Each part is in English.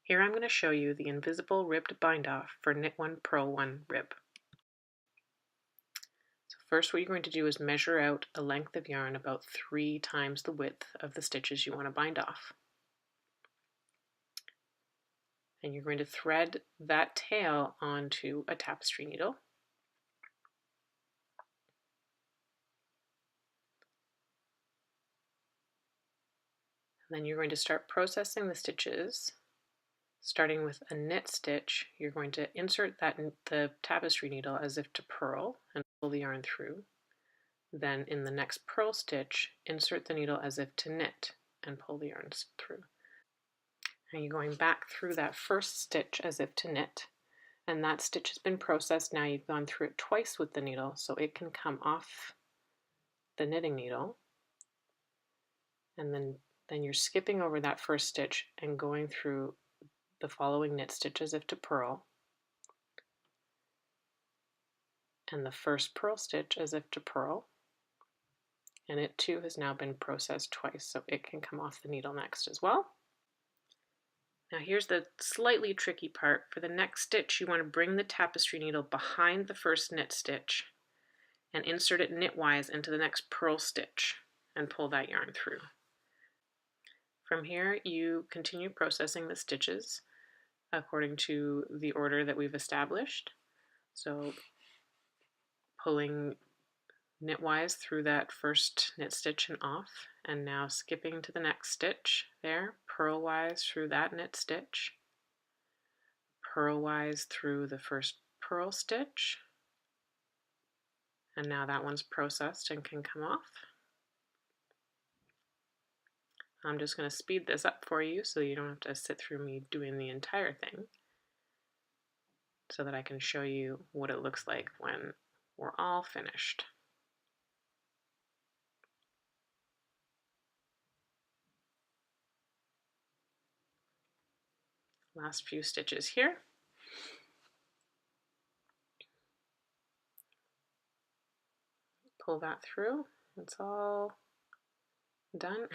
Here I'm going to show you the invisible ribbed bind off for Knit 1 Purl 1 rib. So first what you're going to do is measure out a length of yarn about 3 times the width of the stitches you want to bind off. And you're going to thread that tail onto a tapestry needle. And then you're going to start processing the stitches. Starting with a knit stitch, you're going to insert the tapestry needle as if to purl and pull the yarn through. Then in the next purl stitch, insert the needle as if to knit and pull the yarns through. And you're going back through that first stitch as if to knit, and that stitch has been processed. Now you've gone through it twice with the needle so it can come off the knitting needle, and then you're skipping over that first stitch and going through the following knit stitch as if to purl, and the first purl stitch as if to purl, and it too has now been processed twice so it can come off the needle next as well. Now here's the slightly tricky part. For the next stitch you want to bring the tapestry needle behind the first knit stitch and insert it knitwise into the next purl stitch and pull that yarn through. From here you continue processing the stitches according to the order that we've established. So pulling knitwise through that first knit stitch and off, and now skipping to the next stitch there, purlwise through that knit stitch, purlwise through the first purl stitch, and now that one's processed and can come off. I'm just going to speed this up for you so you don't have to sit through me doing the entire thing, so that I can show you what it looks like when we're all finished. Last few stitches here. Pull that through. It's all done.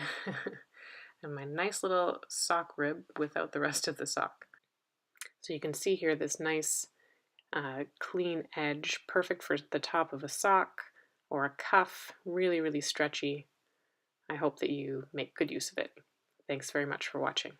And my nice little sock rib without the rest of the sock. So you can see here this nice clean edge, perfect for the top of a sock or a cuff, really, really stretchy. I hope that you make good use of it. Thanks very much for watching.